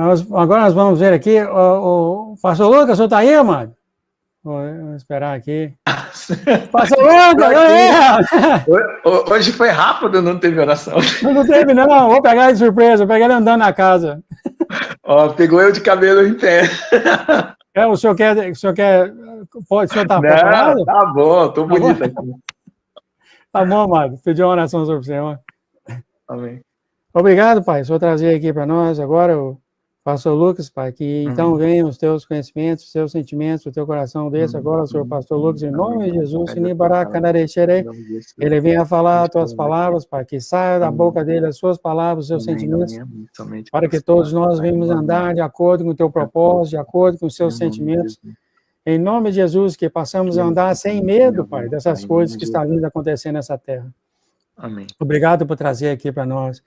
Agora nós vamos ver aqui, o Pastor Lucas, o senhor está aí, amado? Vou esperar aqui. Pastor Lucas, hoje foi rápido, não teve oração. Não teve, não. Vou pegar ele de surpresa, vou pegar ele andando na casa. Ó, pegou eu de cabelo em pé. O senhor quer, pode, o senhor está preparado? Tá bom, tô bonito aqui. Tá bom, amado. Pedi uma oração sobre o Senhor. Amém. Obrigado, Pai. O Senhor trazer aqui para nós agora o Pastor Lucas, Pai, que então venham os teus conhecimentos, os teus sentimentos, o teu coração desse agora, o Senhor Pastor Lucas, em nome de Jesus, ele venha falar as tuas palavras, Pai, que saia da boca dele as suas palavras, os seus sentimentos, para que todos nós venhamos andar de acordo com o teu propósito, de acordo com os seus sentimentos. Em nome de Jesus, que passamos a andar sem medo, Pai, dessas coisas que estão vindo acontecer nessa terra. Amém. Obrigado por trazer aqui para nós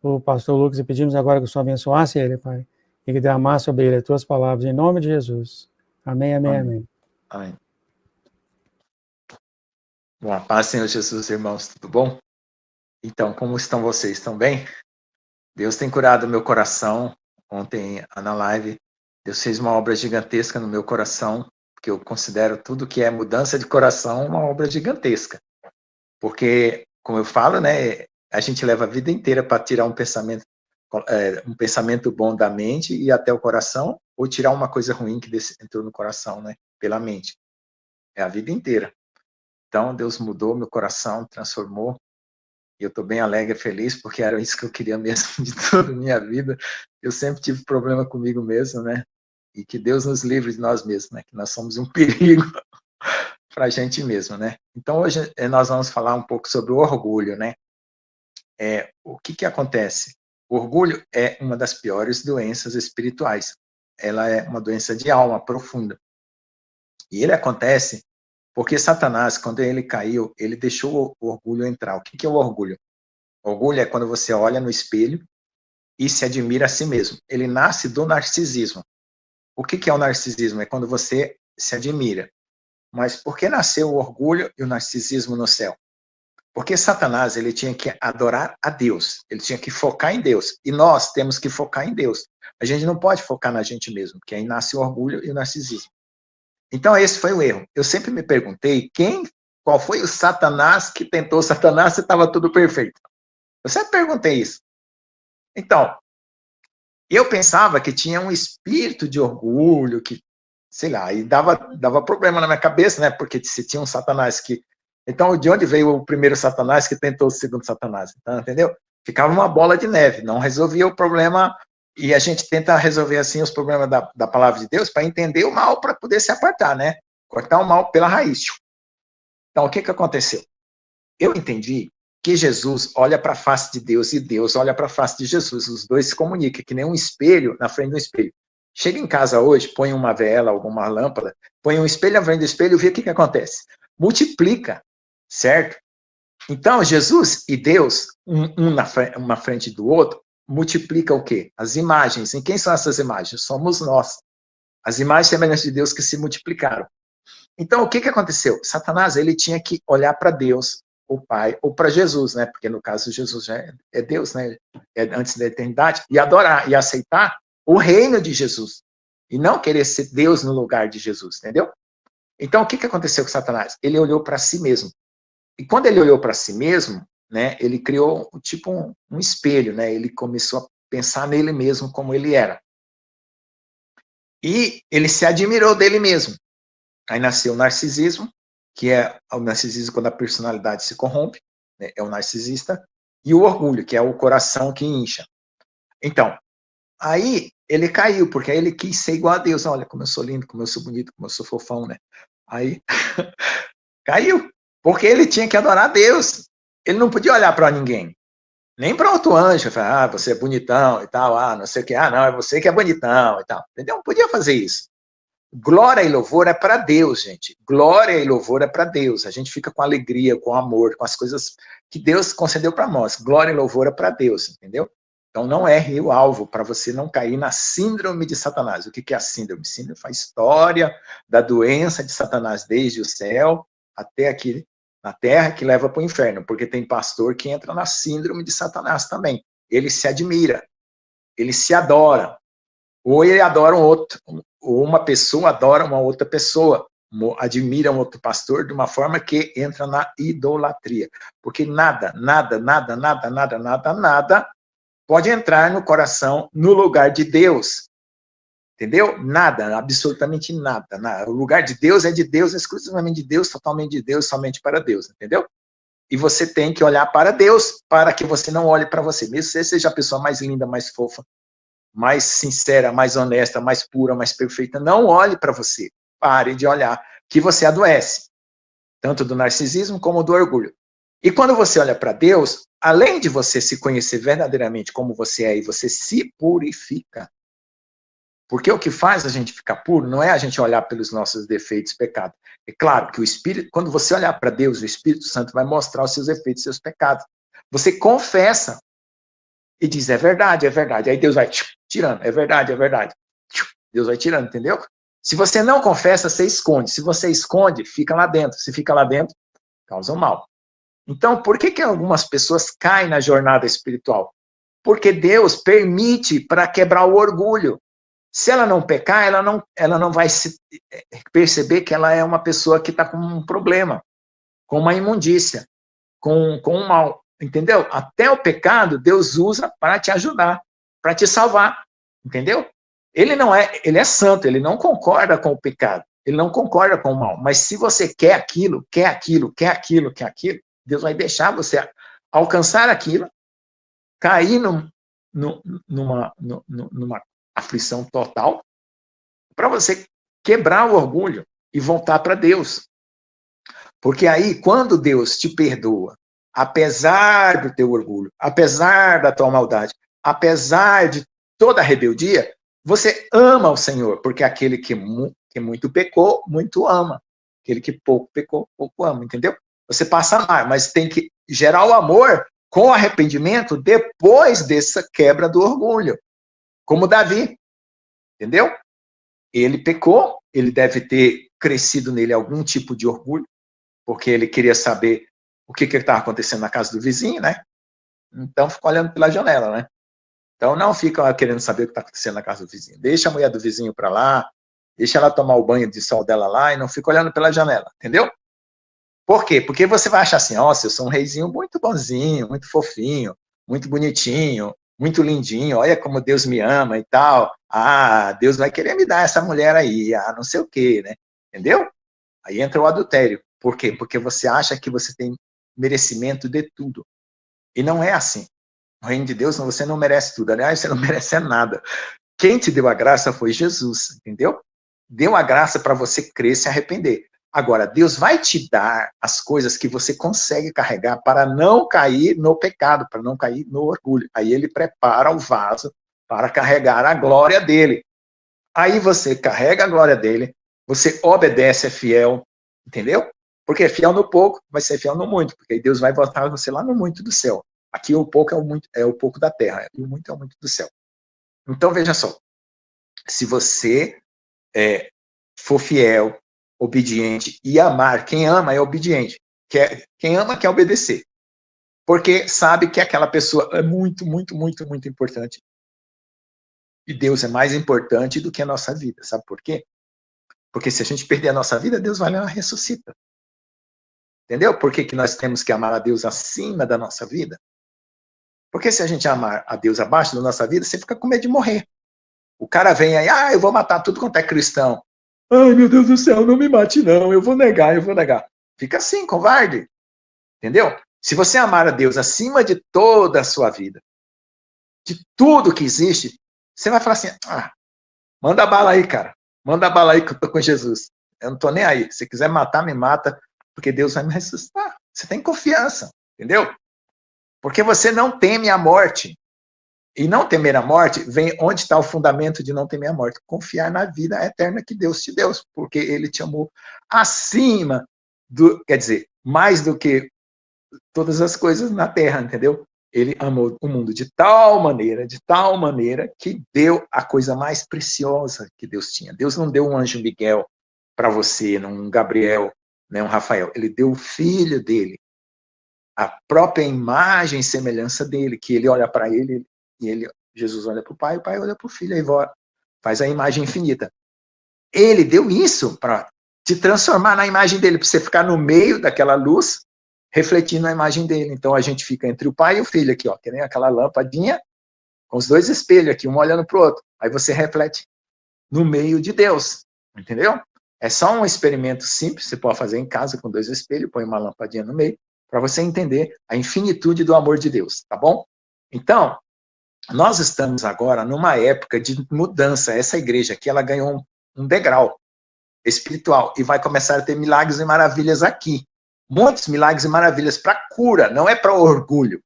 o pastor Lucas e pedimos agora que o Senhor abençoasse ele, Pai, e que derramasse sobre ele as tuas palavras, em nome de Jesus. Amém, amém, amém. Amém. Bom, a paz, Senhor Jesus, irmãos, tudo bom? Então, como estão vocês? Estão bem? Deus tem curado meu coração. Ontem, na live, Deus fez uma obra gigantesca no meu coração, porque eu considero tudo que é mudança de coração uma obra gigantesca. Porque, como eu falo, né, a gente leva a vida inteira para tirar um pensamento bom da mente e até o coração, ou tirar uma coisa ruim que entrou no coração, né, pela mente. É a vida inteira. Então, Deus mudou meu coração, transformou, e eu estou bem alegre, feliz, porque era isso que eu queria mesmo de toda a minha vida. Eu sempre tive problema comigo mesmo, né, e que Deus nos livre de nós mesmos, né, que nós somos um perigo para a gente mesmo, né. Então, hoje nós vamos falar um pouco sobre o orgulho, né. O que acontece? O orgulho é uma das piores doenças espirituais. Ela é uma doença de alma profunda. E ele acontece porque Satanás, quando ele caiu, ele deixou o orgulho entrar. O que é o orgulho? O orgulho é quando você olha no espelho e se admira a si mesmo. Ele nasce do narcisismo. O que é o narcisismo? É quando você se admira. Mas por que nasceu o orgulho e o narcisismo no céu? Porque Satanás, ele tinha que adorar a Deus, ele tinha que focar em Deus, e nós temos que focar em Deus. A gente não pode focar na gente mesmo, porque aí nasce o orgulho e o narcisismo. Então, esse foi o erro. Eu sempre me perguntei, qual foi o Satanás que tentou Satanás se estava tudo perfeito? Eu sempre perguntei isso. Então, eu pensava que tinha um espírito de orgulho, que, sei lá, e dava problema na minha cabeça, né, porque se tinha um Satanás que... Então, de onde veio o primeiro Satanás que tentou o segundo Satanás? Então, entendeu? Ficava uma bola de neve, não resolvia o problema, e a gente tenta resolver, assim, os problemas da palavra de Deus para entender o mal, para poder se apartar, né? Cortar o mal pela raiz. Então, o que aconteceu? Eu entendi que Jesus olha para a face de Deus e Deus olha para a face de Jesus. Os dois se comunicam, que nem um espelho na frente do espelho. Chega em casa hoje, põe uma vela, alguma lâmpada, põe um espelho na frente do espelho e vê o que acontece. Multiplica. Certo? Então, Jesus e Deus, uma frente do outro, multiplica o quê? As imagens. E quem são essas imagens? Somos nós. As imagens semelhantes de Deus que se multiplicaram. Então, o que aconteceu? Satanás, ele tinha que olhar para Deus, o Pai, ou para Jesus, né? Porque, no caso, Jesus já é Deus, né? É antes da eternidade. E adorar, e aceitar o reino de Jesus. E não querer ser Deus no lugar de Jesus, entendeu? Então, o que aconteceu com Satanás? Ele olhou para si mesmo. E quando ele olhou para si mesmo, né, ele criou tipo um espelho, né? Ele começou a pensar nele mesmo como ele era. E ele se admirou dele mesmo. Aí nasceu o narcisismo, que é o narcisismo quando a personalidade se corrompe, né, é o narcisista, e o orgulho, que é o coração que incha. Então, aí ele caiu, porque aí ele quis ser igual a Deus. Olha como eu sou lindo, como eu sou bonito, como eu sou fofão, né? Aí caiu. Porque ele tinha que adorar a Deus. Ele não podia olhar para ninguém. Nem para outro anjo. Falar, você é bonitão e tal. Não sei o que. Não, é você que é bonitão e tal. Entendeu? Não podia fazer isso. Glória e louvor é para Deus, gente. Glória e louvor é para Deus. A gente fica com alegria, com amor, com as coisas que Deus concedeu para nós. Glória e louvor é para Deus, entendeu? Então não erre o alvo para você não cair na síndrome de Satanás. O que é a síndrome? Síndrome é a história da doença de Satanás desde o céu até aqui na terra, que leva para o inferno, porque tem pastor que entra na síndrome de Satanás também. Ele se admira, ele se adora. Ou ele adora um outro, ou uma pessoa adora uma outra pessoa, admira um outro pastor de uma forma que entra na idolatria. Porque nada pode entrar no coração, no lugar de Deus. Entendeu? Nada, absolutamente nada, nada. O lugar de Deus é de Deus, exclusivamente de Deus, totalmente de Deus, somente para Deus, entendeu? E você tem que olhar para Deus, para que você não olhe para você. Mesmo que você seja a pessoa mais linda, mais fofa, mais sincera, mais honesta, mais pura, mais perfeita, não olhe para você. Pare de olhar, que você adoece. Tanto do narcisismo como do orgulho. E quando você olha para Deus, além de você se conhecer verdadeiramente como você é e você se purifica, porque o que faz a gente ficar puro não é a gente olhar pelos nossos defeitos, pecados. É claro que o Espírito, quando você olhar para Deus, o Espírito Santo vai mostrar os seus defeitos, seus pecados. Você confessa e diz, é verdade, é verdade. Aí Deus vai tirando, é verdade, é verdade. Deus vai tirando, entendeu? Se você não confessa, você esconde. Se você esconde, fica lá dentro. Se fica lá dentro, causa mal. Então, por que algumas pessoas caem na jornada espiritual? Porque Deus permite para quebrar o orgulho. Se ela não pecar, ela não vai se perceber que ela é uma pessoa que está com um problema, com uma imundícia, com um mal, entendeu? Até o pecado, Deus usa para te ajudar, para te salvar, entendeu? Ele é santo, ele não concorda com o pecado, ele não concorda com o mal, mas se você quer aquilo, Deus vai deixar você alcançar aquilo, cair numa aflição total, para você quebrar o orgulho e voltar para Deus. Porque aí, quando Deus te perdoa, apesar do teu orgulho, apesar da tua maldade, apesar de toda a rebeldia, você ama o Senhor, porque aquele que muito pecou, muito ama. Aquele que pouco pecou, pouco ama, entendeu? Você passa a amar, mas tem que gerar o amor com arrependimento depois dessa quebra do orgulho. Como Davi, entendeu? Ele pecou, ele deve ter crescido nele algum tipo de orgulho, porque ele queria saber o que estava acontecendo na casa do vizinho, né? Então ficou olhando pela janela, né? Então não fica querendo saber o que está acontecendo na casa do vizinho. Deixa a mulher do vizinho para lá, deixa ela tomar o banho de sol dela lá e não fica olhando pela janela, entendeu? Por quê? Porque você vai achar assim, ó, eu sou um reizinho muito bonzinho, muito fofinho, muito bonitinho, muito lindinho, olha como Deus me ama e tal. Ah, Deus vai querer me dar essa mulher aí, ah, não sei o quê, né? Entendeu? Aí entra o adultério. Por quê? Porque você acha que você tem merecimento de tudo. E não é assim. No reino de Deus, você não merece tudo. Aliás, você não merece nada. Quem te deu a graça foi Jesus, entendeu? Deu a graça para você crer e se arrepender. Agora, Deus vai te dar as coisas que você consegue carregar para não cair no pecado, para não cair no orgulho. Aí ele prepara o vaso para carregar a glória dele. Aí você carrega a glória dele, você obedece, é fiel, entendeu? Porque é fiel no pouco, vai ser fiel no muito, porque aí Deus vai botar você lá no muito do céu. Aqui o pouco é o pouco da terra, e o muito é o muito do céu. Então, veja só, se você for fiel, obediente e amar, quem ama é obediente, quem ama quer obedecer, porque sabe que aquela pessoa é muito, muito, muito, muito importante. E Deus é mais importante do que a nossa vida, sabe por quê? Porque se a gente perder a nossa vida, Deus vai lá e ressuscita. Entendeu? Por que nós temos que amar a Deus acima da nossa vida? Porque se a gente amar a Deus abaixo da nossa vida, você fica com medo de morrer. O cara vem aí, eu vou matar tudo quanto é cristão. Ai, meu Deus do céu, não me mate não, eu vou negar. Fica assim, covarde. Entendeu? Se você amar a Deus acima de toda a sua vida, de tudo que existe, você vai falar assim, manda bala aí, cara. Manda bala aí que eu tô com Jesus. Eu não tô nem aí. Se quiser matar, me mata, porque Deus vai me ressuscitar. Você tem confiança, entendeu? Porque você não teme a morte. E não temer a morte, vem onde está o fundamento de não temer a morte? Confiar na vida eterna que Deus te deu, porque Ele te amou acima do, quer dizer, mais do que todas as coisas na terra, entendeu? Ele amou o mundo de tal maneira, que deu a coisa mais preciosa que Deus tinha. Deus não deu um anjo Miguel para você, um Gabriel, né, um Rafael. Ele deu o filho dele, a própria imagem e semelhança dele, que ele olha para ele e Jesus olha para o pai olha para o filho. Aí faz a imagem infinita. Ele deu isso para te transformar na imagem dele, para você ficar no meio daquela luz, refletindo a imagem dele. Então a gente fica entre o pai e o filho aqui, ó, que nem aquela lâmpadinha, com os dois espelhos aqui, um olhando para o outro. Aí você reflete no meio de Deus, entendeu? É só um experimento simples, você pode fazer em casa com 2 espelhos, põe uma lampadinha no meio, para você entender a infinitude do amor de Deus, tá bom? Então, nós estamos agora numa época de mudança. Essa igreja aqui, ela ganhou um degrau espiritual e vai começar a ter milagres e maravilhas aqui. Muitos milagres e maravilhas para cura, não é para orgulho.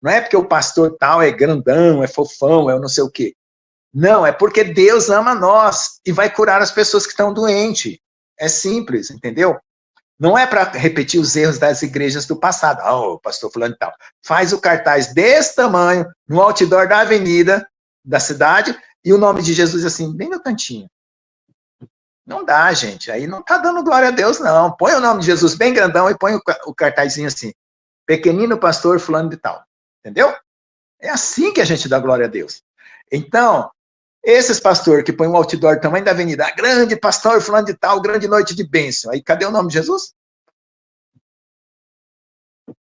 Não é porque o pastor tal é grandão, é fofão, é não sei o quê. Não, é porque Deus ama nós e vai curar as pessoas que estão doentes. É simples, entendeu? Não é para repetir os erros das igrejas do passado. O pastor fulano e tal. Faz o cartaz desse tamanho, no outdoor da avenida, da cidade, e o nome de Jesus assim, bem no cantinho. Não dá, gente. Aí não está dando glória a Deus, não. Põe o nome de Jesus bem grandão e põe o cartazinho assim. Pequenino pastor fulano de tal. Entendeu? É assim que a gente dá glória a Deus. Então, esses pastores que põem um outdoor tamanho da avenida, grande pastor fulano de tal, grande noite de bênção. Aí cadê o nome de Jesus?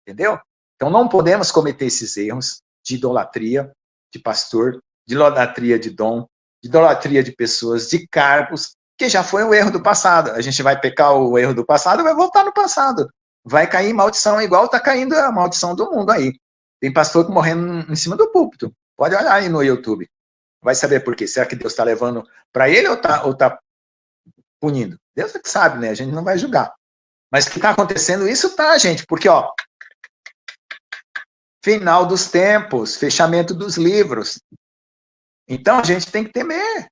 Entendeu? Então não podemos cometer esses erros de idolatria de pastor, de idolatria de dom, de idolatria de pessoas, de cargos, que já foi um erro do passado. A gente vai pecar o erro do passado, vai voltar no passado. Vai cair maldição igual está caindo a maldição do mundo aí. Tem pastor que morrendo em cima do púlpito. Pode olhar aí no YouTube. Vai saber por quê. Será que Deus está levando para ele ou tá punindo? Deus é que sabe, né? A gente não vai julgar. Mas o que está acontecendo, isso tá, gente. Porque, ó, final dos tempos, fechamento dos livros. Então a gente tem que temer.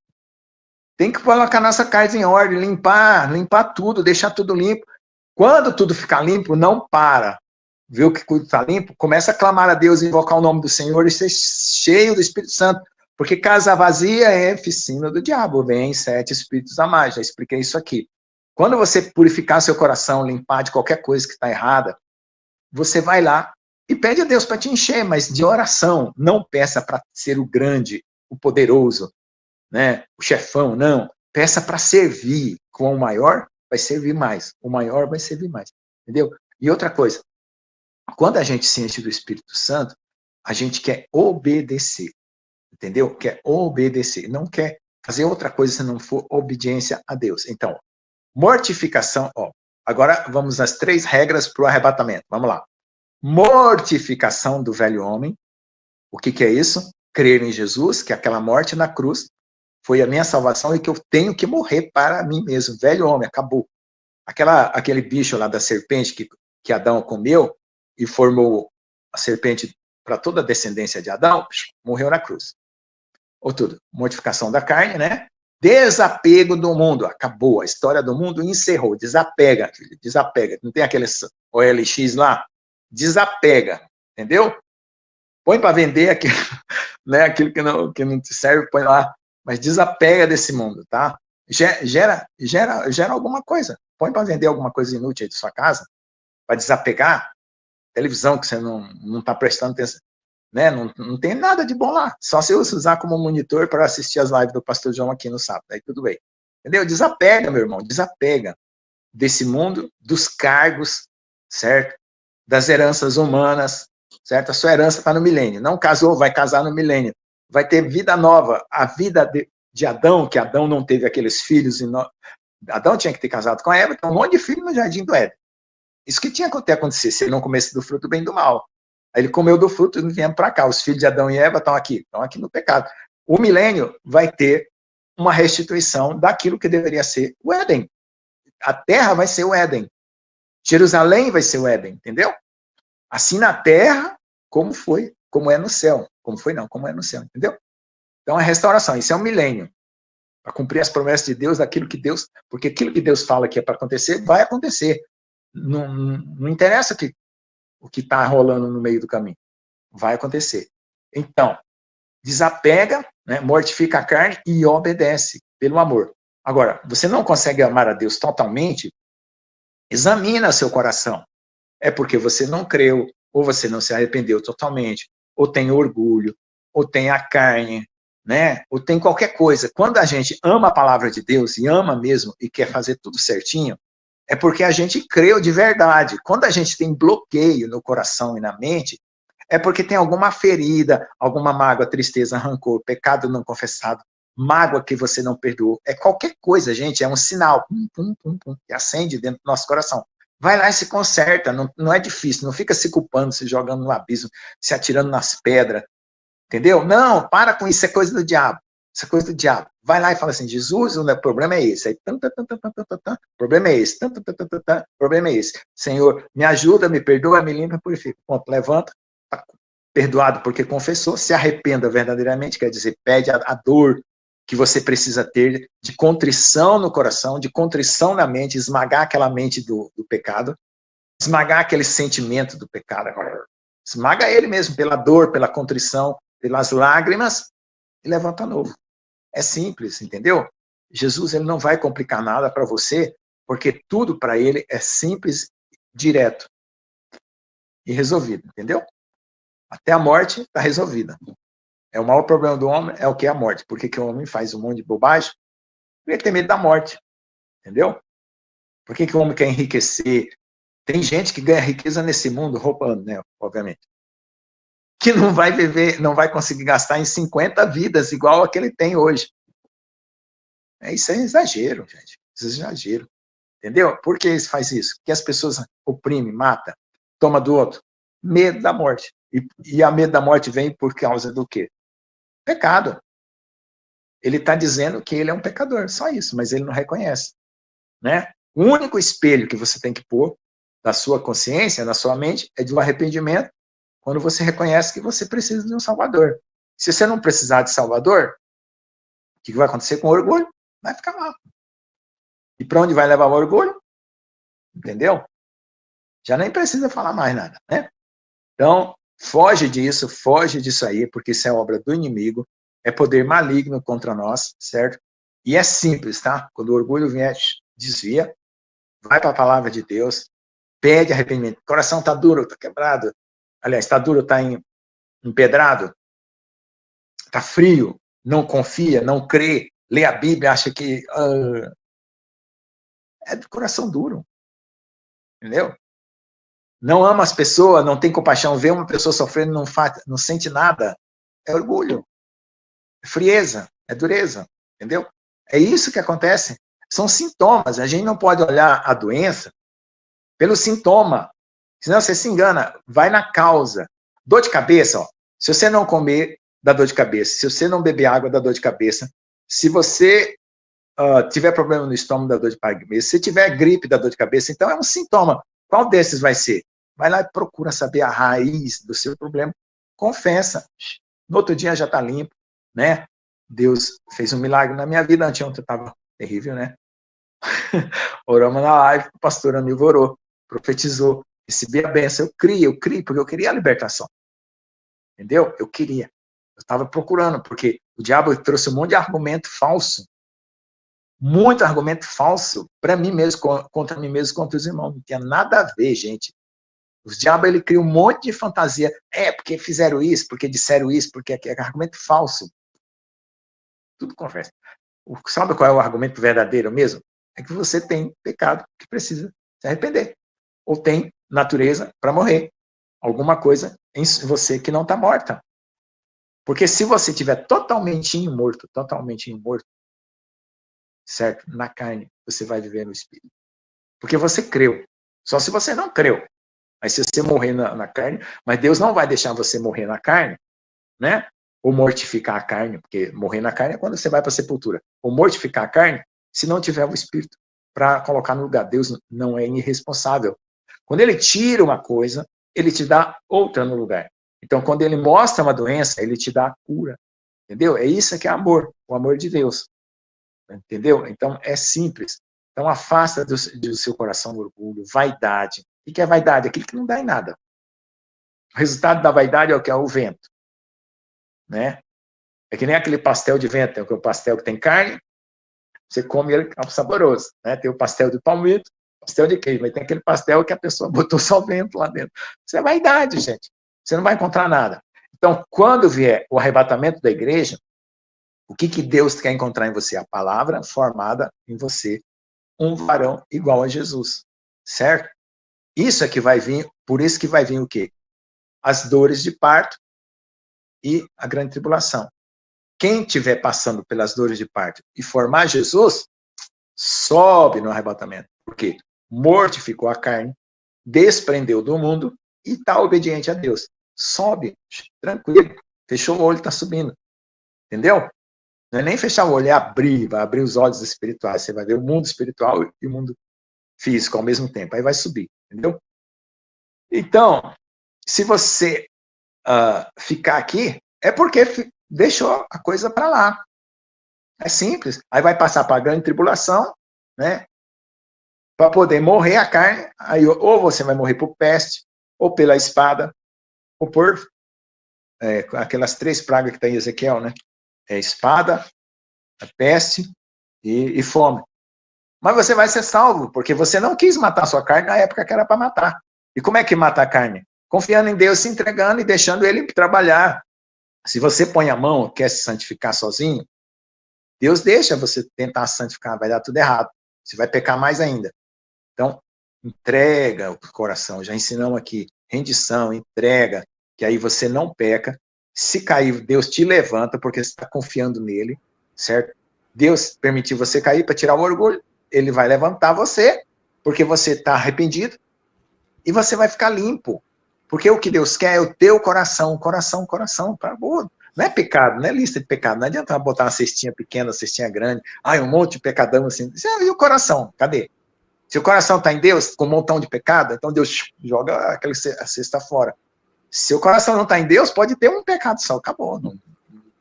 Tem que colocar nossa casa em ordem, limpar tudo, deixar tudo limpo. Quando tudo ficar limpo, não para. Viu que tudo está limpo? Começa a clamar a Deus, invocar o nome do Senhor e ser cheio do Espírito Santo. Porque casa vazia é oficina do diabo. Vem 7 espíritos a mais. Já expliquei isso aqui. Quando você purificar seu coração, limpar de qualquer coisa que está errada, você vai lá e pede a Deus para te encher, mas de oração. Não peça para ser o grande, o poderoso, né? O chefão, não. Peça para servir. Com o maior, vai servir mais. O maior vai servir mais. Entendeu? E outra coisa, quando a gente se enche do Espírito Santo, a gente quer obedecer. Entendeu? Quer obedecer. Não quer fazer outra coisa se não for obediência a Deus. Então, mortificação, ó. Agora vamos às 3 regras para o arrebatamento. Vamos lá. Mortificação do velho homem. O que é isso? Crer em Jesus, que aquela morte na cruz foi a minha salvação e que eu tenho que morrer para mim mesmo. Velho homem, acabou. Aquele bicho lá da serpente que Adão comeu e formou a serpente para toda a descendência de Adão, morreu na cruz. Ou tudo. Mortificação da carne, né? Desapego do mundo. Acabou. A história do mundo encerrou. Desapega, filho. Desapega. Não tem aqueles OLX lá? Desapega. Entendeu? Põe para vender aquilo, né? Aquilo que não te serve, põe lá. Mas desapega desse mundo, tá? Gera alguma coisa. Põe para vender alguma coisa inútil aí de sua casa, para desapegar. Televisão que você não está prestando atenção, né? Não tem nada de bom lá. Só se você usar como monitor para assistir as lives do Pastor João aqui no sábado. Aí tudo bem. Entendeu? Desapega, meu irmão. Desapega desse mundo, dos cargos, certo? Das heranças humanas, certo? A sua herança está no milênio. Não casou, vai casar no milênio. Vai ter vida nova. A vida de Adão, que Adão não teve aqueles filhos. Adão tinha que ter casado com a Eva, tem um monte de filho no jardim do Éden. Isso que tinha que acontecer, se ele não comesse do fruto do bem e do mal. Aí ele comeu do fruto e viemos para cá. Os filhos de Adão e Eva estão aqui no pecado. O milênio vai ter uma restituição daquilo que deveria ser o Éden. A terra vai ser o Éden. Jerusalém vai ser o Éden, entendeu? Assim na terra, como foi, como é no céu. Como foi não, como é no céu, entendeu? Então a restauração, isso é um milênio. Para cumprir as promessas de Deus, daquilo que Deus, porque aquilo que Deus fala que é para acontecer, vai acontecer. Não interessa o que está rolando no meio do caminho. Vai acontecer. Então, desapega, né, mortifica a carne e obedece pelo amor. Agora, você não consegue amar a Deus totalmente, examina seu coração. É porque você não creu, ou você não se arrependeu totalmente, ou tem orgulho, ou tem a carne, né? Ou tem qualquer coisa. Quando a gente ama a palavra de Deus, e ama mesmo, e quer fazer tudo certinho, é porque a gente creu de verdade. Quando a gente tem bloqueio no coração e na mente, é porque tem alguma ferida, alguma mágoa, tristeza, rancor, pecado não confessado, mágoa que você não perdoou. É qualquer coisa, gente, é um sinal que acende dentro do nosso coração. Vai lá e se conserta, não é difícil, não fica se culpando, se jogando no abismo, se atirando nas pedras, entendeu? Não, para com isso, é coisa do diabo. Isso é coisa do diabo. Vai lá e fala assim, Jesus, o problema é esse. Aí, o problema é esse. O problema é esse. Senhor, me ajuda, me perdoa, me limpa, purifica. Ponto, levanta, tá perdoado porque confessou, se arrependa verdadeiramente, quer dizer, pede a dor que você precisa ter de contrição no coração, de contrição na mente, esmagar aquela mente do pecado, esmagar aquele sentimento do pecado. Esmaga ele mesmo pela dor, pela contrição, pelas lágrimas, e levanta novo. É simples, entendeu? Jesus, ele não vai complicar nada para você, porque tudo para ele é simples, direto e resolvido, entendeu? Até a morte está resolvida. É o maior problema do homem, é o que é a morte. Por que o homem faz um monte de bobagem? Porque ele tem medo da morte, entendeu? Por que o homem quer enriquecer? Tem gente que ganha riqueza nesse mundo roubando, né? Obviamente. Que não vai viver, não vai conseguir gastar em 50 vidas igual a que ele tem hoje. Isso é exagero, gente. Isso é exagero. Entendeu? Por que ele faz isso? Porque as pessoas oprimem, mata, toma do outro. Medo da morte. E a medo da morte vem por causa do quê? Pecado. Ele está dizendo que ele é um pecador, só isso, mas ele não reconhece. Né? O único espelho que você tem que pôr da sua consciência, na sua mente, é de um arrependimento, quando você reconhece que você precisa de um Salvador. Se você não precisar de Salvador, o que vai acontecer com o orgulho? Vai ficar lá. E para onde vai levar o orgulho? Entendeu? Já nem precisa falar mais nada, né? Então, foge disso aí, porque isso é obra do inimigo, é poder maligno contra nós, certo? E é simples, tá? Quando o orgulho vier, desvia, vai para a palavra de Deus, pede arrependimento. O coração está duro, está quebrado. Aliás, está duro, está empedrado, está frio, não confia, não crê, lê a Bíblia, acha que é do coração duro, entendeu? Não ama as pessoas, não tem compaixão, vê uma pessoa sofrendo, não sente nada, é orgulho, é frieza, é dureza, entendeu? É isso que acontece. São sintomas, a gente não pode olhar a doença pelo sintoma, senão você se engana, vai na causa. Dor de cabeça, ó, se você não comer, dá dor de cabeça, se você não beber água, dá dor de cabeça, se você tiver problema no estômago, dá dor de cabeça, se tiver gripe, dá dor de cabeça, então é um sintoma. Qual desses vai ser? Vai lá e procura saber a raiz do seu problema, confessa, no outro dia já está limpo, né? Deus fez um milagre na minha vida, anteontem estava terrível, né? Oramos na live, o pastor amigo orou, profetizou, recebi a benção, eu criei, porque eu queria a libertação, entendeu? Eu estava procurando, porque o diabo trouxe um monte de argumento falso, muito argumento falso para mim mesmo, contra mim mesmo, contra os irmãos. Não tinha nada a ver, gente. Os diabos, ele cria um monte de fantasia. Porque fizeram isso, porque disseram isso, porque é argumento falso. Tudo confessa. Sabe qual é o argumento verdadeiro mesmo? É que você tem pecado que precisa se arrepender. Ou tem natureza para morrer. Alguma coisa em você que não está morta. Porque se você estiver totalmente imorto, certo? Na carne, você vai viver no espírito. Porque você creu. Só se você não creu. Mas se você morrer na carne, mas Deus não vai deixar você morrer na carne, né? Ou mortificar a carne, porque morrer na carne é quando você vai para a sepultura. Ou mortificar a carne, se não tiver o espírito para colocar no lugar. Deus não é irresponsável. Quando ele tira uma coisa, ele te dá outra no lugar. Então, quando ele mostra uma doença, ele te dá a cura. Entendeu? É isso que é amor, o amor de Deus. Entendeu? Então, é simples. Então, afasta do seu coração o orgulho, vaidade. O que é vaidade? Aquilo que não dá em nada. O resultado da vaidade é o que? É o vento. Né? É que nem aquele pastel de vento, tem o pastel que tem carne, você come ele, é saboroso. Né? Tem o pastel de palmito, pastel de queijo, mas tem aquele pastel que a pessoa botou só vento lá dentro. Isso é vaidade, gente. Você não vai encontrar nada. Então, quando vier o arrebatamento da igreja, O que Deus quer encontrar em você? A palavra formada em você, um varão igual a Jesus, certo? Isso é que vai vir, por isso que vai vir o quê? As dores de parto e a grande tribulação. Quem estiver passando pelas dores de parto e formar Jesus, sobe no arrebatamento. Por quê? Mortificou a carne, desprendeu do mundo e está obediente a Deus. Sobe, tranquilo. Fechou o olho, está subindo. Entendeu? Não é nem fechar o olho, é abrir, vai abrir os olhos espirituais. Você vai ver o mundo espiritual e o mundo físico ao mesmo tempo. Aí vai subir, entendeu? Então, se você ficar aqui, é porque deixou a coisa para lá. É simples. Aí vai passar para a grande tribulação, né? Para poder morrer a carne. Aí ou você vai morrer por peste, ou pela espada, ou por aquelas 3 pragas que está em Ezequiel, né? Espada, a peste e fome. Mas você vai ser salvo, porque você não quis matar a sua carne na época que era para matar. E como é que mata a carne? Confiando em Deus, se entregando e deixando Ele trabalhar. Se você põe a mão, quer se santificar sozinho, Deus deixa você tentar se santificar, vai dar tudo errado. Você vai pecar mais ainda. Então, entrega o coração. Já ensinamos aqui, rendição, entrega, que aí você não peca. Se cair, Deus te levanta, porque você está confiando nele, certo? Deus permitiu você cair para tirar o orgulho, ele vai levantar você, porque você está arrependido, e você vai ficar limpo. Porque o que Deus quer é o teu coração, para boa. Não é pecado, não é lista de pecado. Não adianta botar uma cestinha pequena, uma cestinha grande. Um monte de pecadão assim. E o coração? Cadê? Se o coração está em Deus, com um montão de pecado, então Deus joga aquela cesta fora. Se o coração não está em Deus, pode ter um pecado só, acabou.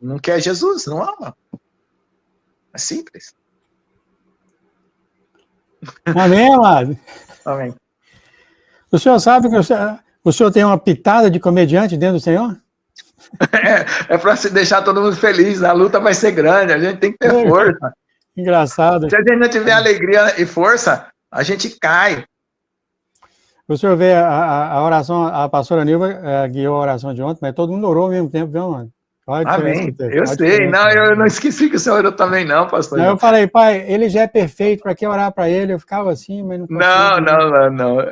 Não quer Jesus, não ama. É simples. Amém, amado? Amém. O senhor sabe que o senhor tem uma pitada de comediante dentro do Senhor? É para se deixar todo mundo feliz. A luta vai ser grande, a gente tem que ter força. Engraçado. Se a gente não tiver alegria e força, a gente cai. O senhor vê a oração, a pastora Nilva guiou a oração de ontem, mas todo mundo orou ao mesmo tempo, viu, mano? Amém. Eu sei. Não, eu não esqueci que o senhor orou também, não, pastor. Eu falei, pai, ele já é perfeito, para que orar para ele? Eu ficava assim, mas não conseguia. Não.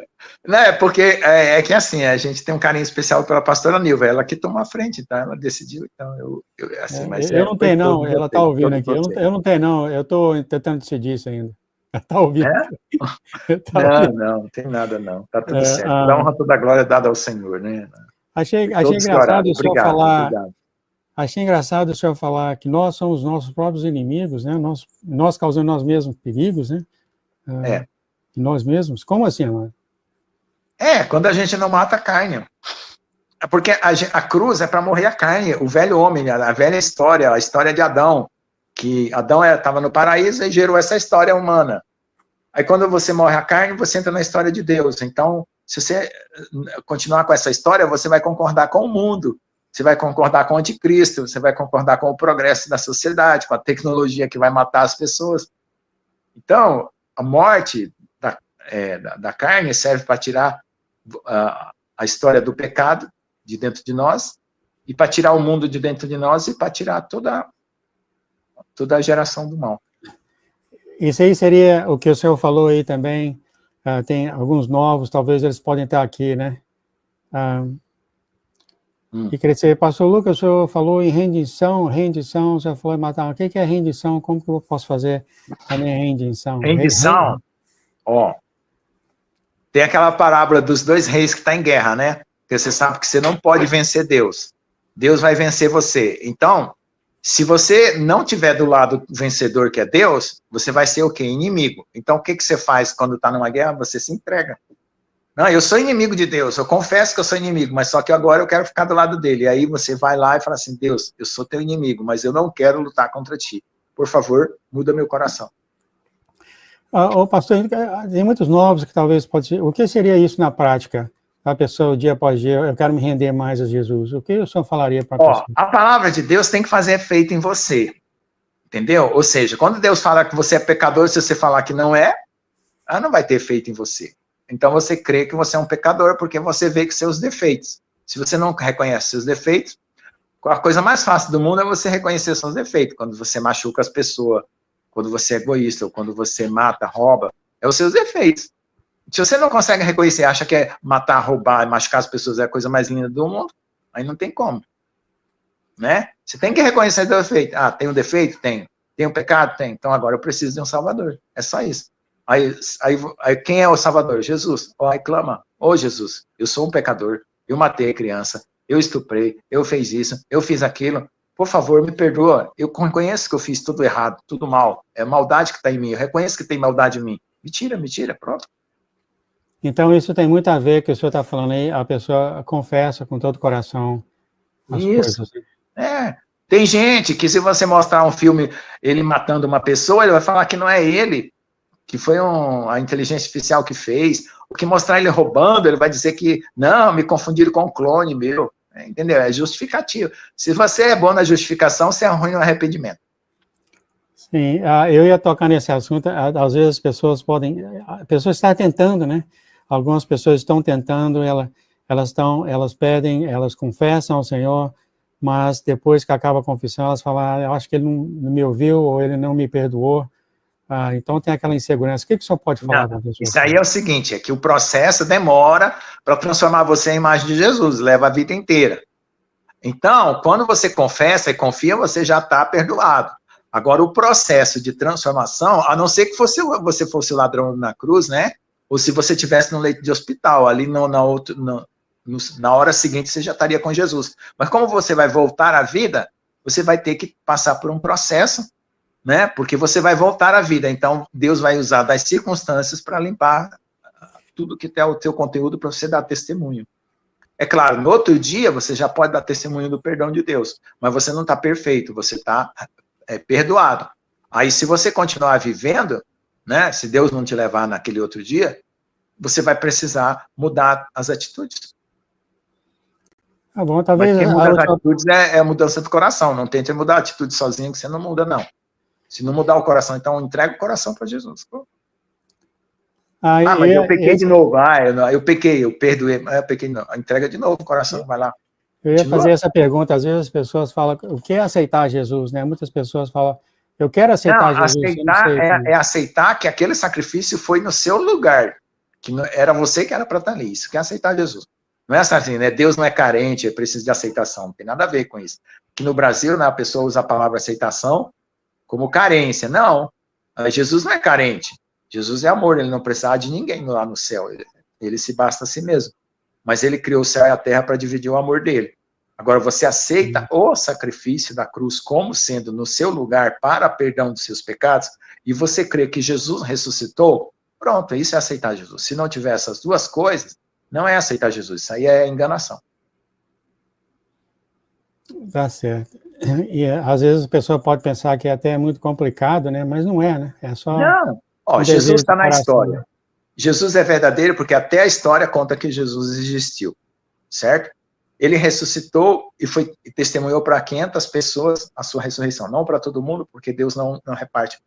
Não, é porque é que assim, a gente tem um carinho especial pela pastora Nilva, ela que tomou a frente, tá? Ela decidiu, então eu não tenho, não, ela tá ouvindo aqui. Eu não tenho, não, eu tô tentando decidir isso ainda. Ela tá ouvindo. Não tem nada, não. Tá tudo certo. Toda honra, toda glória dada ao Senhor, né? Achei engraçado o senhor falar. Achei engraçado o senhor falar que nós somos nossos próprios inimigos, né? Nós causamos nós mesmos perigos, né? Nós mesmos. Como assim, amado? Quando a gente não mata a carne. Porque a cruz é para morrer a carne, o velho homem, a velha história, a história de Adão, que Adão estava no paraíso e gerou essa história humana. Aí quando você morre a carne, você entra na história de Deus. Então, se você continuar com essa história, você vai concordar com o mundo, você vai concordar com o anticristo, você vai concordar com o progresso da sociedade, com a tecnologia que vai matar as pessoas. Então, a morte da carne serve para tirar a história do pecado de dentro de nós, e para tirar o mundo de dentro de nós, e para tirar toda a geração do mal. Isso aí seria o que o senhor falou aí também, tem alguns novos, talvez eles podem estar aqui, né? E crescer. Pastor Lucas, o senhor falou em rendição, o senhor falou em matar. O que é rendição? Como que eu posso fazer a minha rendição? Rendição, tem aquela parábola dos 2 reis que está em guerra, né? Porque você sabe que você não pode vencer Deus. Deus vai vencer você. Então, se você não tiver do lado vencedor, que é Deus, você vai ser o quê? Inimigo. Então, o que você faz quando está numa guerra? Você se entrega. Não, eu sou inimigo de Deus, eu confesso que eu sou inimigo, mas só que agora eu quero ficar do lado dele. E aí você vai lá e fala assim, Deus, eu sou teu inimigo, mas eu não quero lutar contra ti. Por favor, muda meu coração. Pastor, tem muitos novos que talvez pode ser. O que seria isso na prática? A pessoa, dia após dia, eu quero me render mais a Jesus. O que o senhor falaria para a pessoa? A palavra de Deus tem que fazer efeito em você. Entendeu? Ou seja, quando Deus fala que você é pecador, se você falar que não é, ela não vai ter efeito em você. Então você crê que você é um pecador porque você vê que seus defeitos. Se você não reconhece seus defeitos, A coisa mais fácil do mundo é você reconhecer seus defeitos. Quando você machuca as pessoas, quando você é egoísta, ou quando você mata, rouba, é os seus defeitos. Se você não consegue reconhecer, acha que é matar, roubar e machucar as pessoas é a coisa mais linda do mundo, aí não tem como. Né? Você tem que reconhecer o defeito. Ah, tem um defeito? Tenho. Tem um pecado? Tem. Então agora eu preciso de um Salvador. É só isso. Aí quem é o Salvador? Jesus. Aí clama, Jesus, eu sou um pecador, eu matei a criança, eu estuprei, eu fiz isso, eu fiz aquilo, por favor, me perdoa, eu reconheço que eu fiz tudo errado, tudo mal, é maldade que está em mim, eu reconheço que tem maldade em mim, me tira, pronto. Então isso tem muito a ver com o que o senhor está falando aí, a pessoa confessa com todo o coração as coisas. Tem gente que se você mostrar um filme, ele matando uma pessoa, ele vai falar que não é ele, que foi a inteligência artificial que fez, o que mostrar ele roubando, ele vai dizer que, não, me confundiram com um clone meu, entendeu? É justificativo. Se você é bom na justificação, você é ruim no arrependimento. Sim, eu ia tocar nesse assunto, às vezes as pessoas estão tentando, né? Algumas pessoas estão tentando, elas pedem, elas confessam ao Senhor, mas depois que acaba a confissão, elas falam, eu acho que ele não me ouviu, ou ele não me perdoou. Então tem aquela insegurança. O que o senhor pode falar para a pessoa? Isso aí é o seguinte, é que o processo demora para transformar você em imagem de Jesus, leva a vida inteira. Então, quando você confessa e confia, você já está perdoado. Agora, o processo de transformação, a não ser que você fosse o ladrão na cruz, né? Ou se você estivesse no leito de hospital, ali na hora seguinte você já estaria com Jesus. Mas como você vai voltar à vida, você vai ter que passar por um processo, né? Porque você vai voltar à vida. Então, Deus vai usar das circunstâncias para limpar tudo que tem o teu conteúdo para você dar testemunho. É claro, no outro dia você já pode dar testemunho do perdão de Deus, mas você não está perfeito, você está perdoado. Aí, se você continuar vivendo, né? Se Deus não te levar naquele outro dia, você vai precisar mudar as atitudes. Tá bom, talvez. Mas quem muda as atitudes é a mudança do coração. Não tente mudar a atitude sozinho, que você não muda, não. Se não mudar o coração, então entrega o coração para Jesus. Mas eu pequei de novo. Eu pequei, eu perdoei. Eu pequei, não. Entrega de novo o coração, vai lá. Eu ia fazer essa pergunta. Às vezes as pessoas falam, o que é aceitar Jesus, né? Muitas pessoas falam, eu quero aceitar Jesus. Aceitar é aceitar que aquele sacrifício foi no seu lugar, que era você que era para estar ali. Isso que é aceitar Jesus. Não é assim, né? Deus não é carente, é preciso de aceitação. Não tem nada a ver com isso. Que no Brasil, né, a pessoa usa a palavra aceitação como carência. Não, Jesus não é carente. Jesus é amor, ele não precisava de ninguém lá no céu. Ele se basta a si mesmo. Mas ele criou o céu e a terra para dividir o amor dele. Agora, você aceita o sacrifício da cruz como sendo no seu lugar para perdão dos seus pecados, e você crê que Jesus ressuscitou, pronto, isso é aceitar Jesus. Se não tiver essas duas coisas, não é aceitar Jesus, isso aí é enganação. Tá certo. E às vezes a pessoa pode pensar que até é muito complicado, né? Mas não é, né? É só. Não. Jesus está na história. Jesus é verdadeiro porque até a história conta que Jesus existiu, certo? Ele ressuscitou e testemunhou para 500 pessoas a sua ressurreição. Não para todo mundo, porque Deus não reparte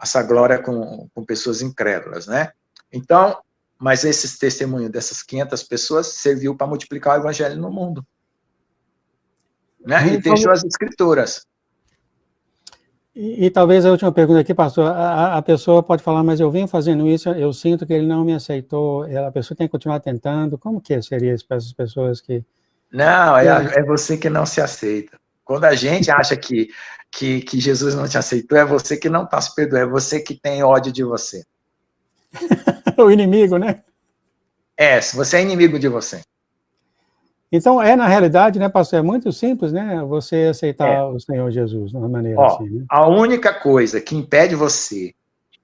essa glória com pessoas incrédulas, né? Então, mas esse testemunho dessas 500 pessoas serviu para multiplicar o evangelho no mundo. Né? E deixou as escrituras. E talvez a última pergunta aqui, pastor, a pessoa pode falar, mas eu venho fazendo isso, eu sinto que ele não me aceitou, a pessoa tem que continuar tentando, como que seria isso para essas pessoas que... Não, é você que não se aceita. Quando a gente acha que Jesus não te aceitou, é você que não está se perdoando, é você que tem ódio de você. O inimigo, né? Se você é inimigo de você. Então, na realidade, né, pastor, é muito simples, né, você aceitar o Senhor Jesus, de uma maneira assim, né? A única coisa que impede você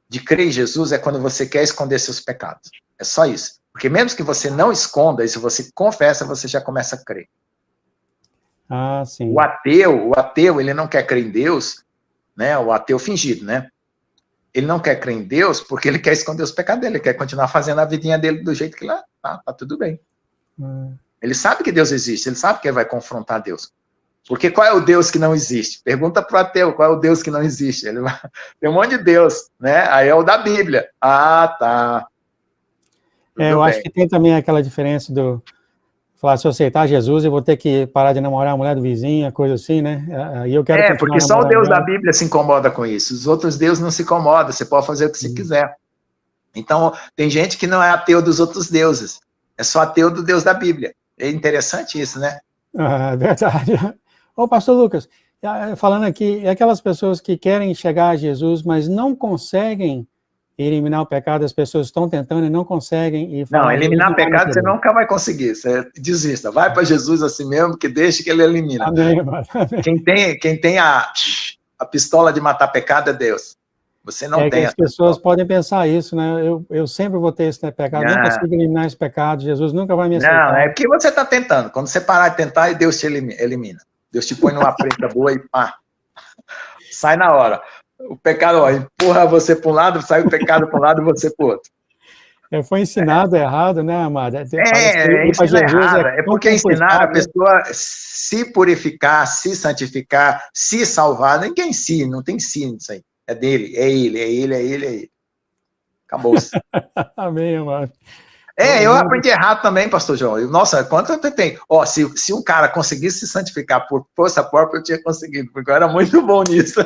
de crer em Jesus é quando você quer esconder seus pecados. É só isso. Porque mesmo que você não esconda, e se você confessa, você já começa a crer. Ah, sim. O ateu, ele não quer crer em Deus, né, o ateu fingido, né? Ele não quer crer em Deus porque ele quer esconder os pecados dele, ele quer continuar fazendo a vidinha dele do jeito que lá tá tudo bem. Ele sabe que Deus existe, ele sabe que ele vai confrontar Deus. Porque qual é o Deus que não existe? Pergunta para o ateu, qual é o Deus que não existe? Tem um monte de Deus, né? Aí é o da Bíblia. Tá. Eu acho que tem também aquela diferença do falar, se eu aceitar Jesus, eu vou ter que parar de namorar a mulher do vizinho, coisa assim, né? Aí eu quero continuar porque só o Deus ela. da Bíblia se incomoda com isso. Os outros deuses não se incomodam, você pode fazer o que você quiser. Então, tem gente que não é ateu dos outros deuses, é só ateu do Deus da Bíblia. É interessante isso, né? É verdade. Ô, pastor Lucas, falando aqui, é aquelas pessoas que querem chegar a Jesus, mas não conseguem eliminar o pecado, as pessoas estão tentando e não conseguem. E não, eliminar Jesus pecado você nunca vai conseguir, você desista. Vai para Jesus assim mesmo, que deixe que ele elimina. Amém, mano. Amém. Quem tem a pistola de matar pecado é Deus. Você não tem. As pessoas podem pensar isso, né? Eu sempre vou ter esse pecado, não consigo eliminar esse pecado, Jesus nunca vai me aceitar. Não, é porque você está tentando. Quando você parar de tentar, Deus te elimina. Deus te põe numa prenda boa e pá, sai na hora. O pecado, ó, empurra você para um lado, sai o pecado para um lado e você para o outro. Foi ensinado errado, né, amado? Ensino errado. É porque ensinaram a pessoa se purificar, se santificar, se salvar. Ninguém si, não tem si nisso aí. É dele, é ele. Acabou-se. Amém, amado. Eu aprendi errado também, pastor João. Nossa, quanto eu tentei. Ó, se um cara conseguisse se santificar por força própria, eu tinha conseguido, porque eu era muito bom nisso.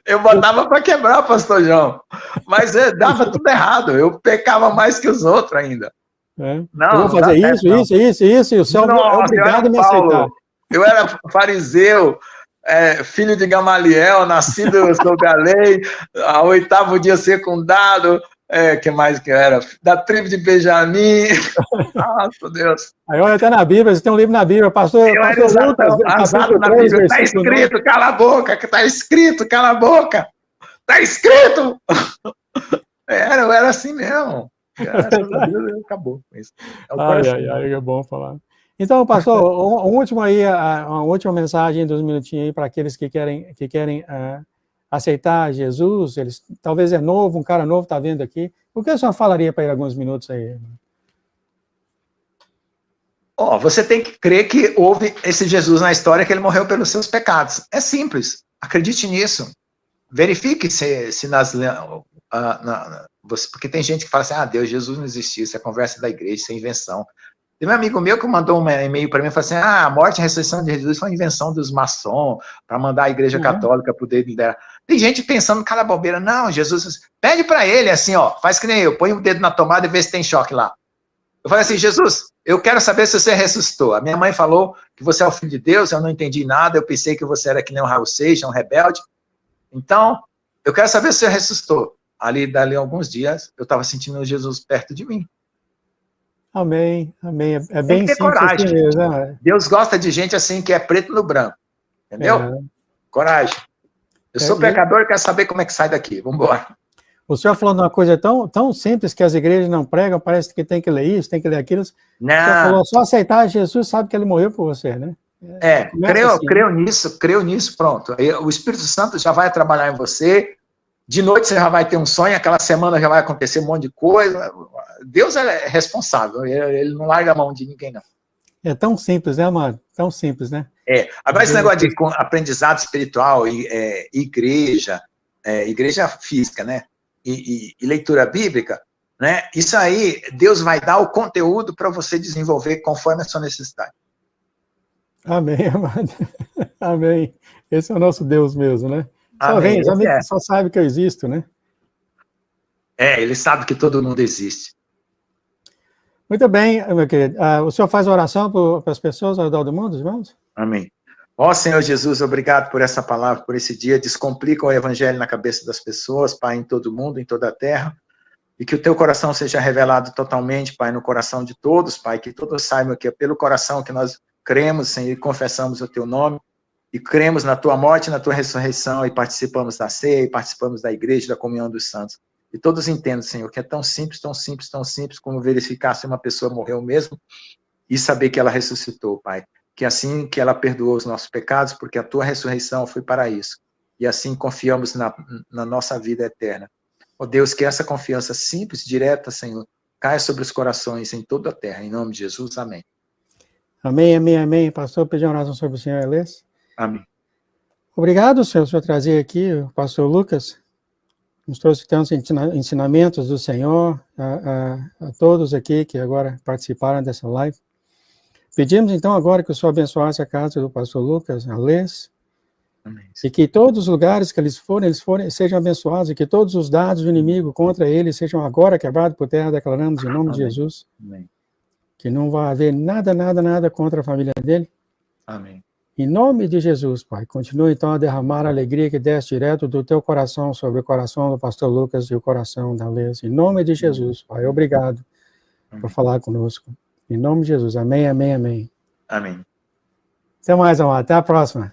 Eu botava para quebrar, pastor João. Mas dava tudo errado. Eu pecava mais que os outros ainda. Não, eu vou fazer isso, e o céu é obrigado a me aceitar. Eu era fariseu, filho de Gamaliel, nascido sob a lei, ao 8º dia secundado, que mais que eu era? Da tribo de Benjamim. Nossa, Deus. Aí olha até na Bíblia, você tem um livro na Bíblia, pastor Lucas, na Bíblia, está escrito, cala a boca, está escrito, cala a boca, está escrito. Eu era assim mesmo. Acabou com isso. É bom falar. Então, pastor, uma última mensagem dos minutinhos aí para aqueles que querem aceitar Jesus. Eles talvez é novo, um cara novo está vendo aqui. O que o senhor falaria para ele alguns minutos aí? Você tem que crer que houve esse Jesus na história, que ele morreu pelos seus pecados. É simples. Acredite nisso. Verifique se nas porque tem gente que fala assim, Deus, Jesus não existiu, isso é conversa da igreja, isso é invenção. Tem um amigo meu que mandou um e-mail para mim e falou assim, a morte e a ressurreição de Jesus foi uma invenção dos maçons para mandar a igreja católica poder liderar. Tem gente pensando cada bobeira, não, Jesus, pede para ele assim, faz que nem eu, põe o dedo na tomada e vê se tem choque lá. Eu falei assim, Jesus, eu quero saber se você ressuscitou. A minha mãe falou que você é o filho de Deus, eu não entendi nada, eu pensei que você era que nem um Raul Seixas, um rebelde. Então, eu quero saber se você ressuscitou. Dali alguns dias, eu estava sentindo Jesus perto de mim. Amém. É bem tem que ter simples coragem. Assim mesmo, né? Deus gosta de gente assim, que é preto no branco. Entendeu? Coragem. Eu sou pecador e quero saber como é que sai daqui. Vamos embora. O senhor falando uma coisa tão simples que as igrejas não pregam, parece que tem que ler isso, tem que ler aquilo. Não. O senhor falou, só aceitar Jesus, sabe que ele morreu por você, né? Creio nisso, pronto. O Espírito Santo já vai trabalhar em você, de noite você já vai ter um sonho, aquela semana já vai acontecer um monte de coisa. Deus é responsável, ele não larga a mão de ninguém, não. É tão simples, né, amado? Tão simples, né? Agora esse negócio de aprendizado espiritual, igreja física, né? E leitura bíblica, né? Isso aí, Deus vai dar o conteúdo para você desenvolver conforme a sua necessidade. Amém, amado. Amém. Esse é o nosso Deus mesmo, né? Amém. Só sabe que eu existo, né? Ele sabe que todo mundo existe. Muito bem, meu querido. O senhor faz oração para as pessoas ao redor do mundo, irmãos? Amém. Senhor Jesus, obrigado por essa palavra, por esse dia. Descomplica o evangelho na cabeça das pessoas, Pai, em todo mundo, em toda a terra. E que o teu coração seja revelado totalmente, Pai, no coração de todos, Pai. Que todos saibam que é pelo coração que nós cremos, Senhor, e confessamos o teu nome. E cremos na tua morte, na tua ressurreição, e participamos da ceia, e participamos da igreja, da comunhão dos santos. E todos entendam, Senhor, que é tão simples, como verificar se uma pessoa morreu mesmo e saber que ela ressuscitou, Pai. Que assim que ela perdoou os nossos pecados, porque a tua ressurreição foi para isso. E assim confiamos na nossa vida eterna. Deus, que essa confiança simples, direta, Senhor, caia sobre os corações em toda a terra. Em nome de Jesus, amém. Amém. Pastor, pedir uma oração sobre o senhor Elias. Amém. Obrigado, senhor trazer aqui o pastor Lucas. nos trouxe tantos ensinamentos do Senhor, a todos aqui que agora participaram dessa live. Pedimos então agora que o Senhor abençoasse a casa do pastor Lucas, a Lês, e que todos os lugares que eles forem sejam abençoados, e que todos os dados do inimigo contra eles sejam agora quebrados por terra, declaramos em nome de Jesus. Amém. Que não vai haver nada contra a família dele. Amém. Em nome de Jesus, Pai, continue então a derramar a alegria que desce direto do teu coração sobre o coração do pastor Lucas e o coração da Lês. Em nome de Jesus, Pai, obrigado por falar conosco. Em nome de Jesus, amém, amém, amém. Amém. Até mais, amado. Até a próxima.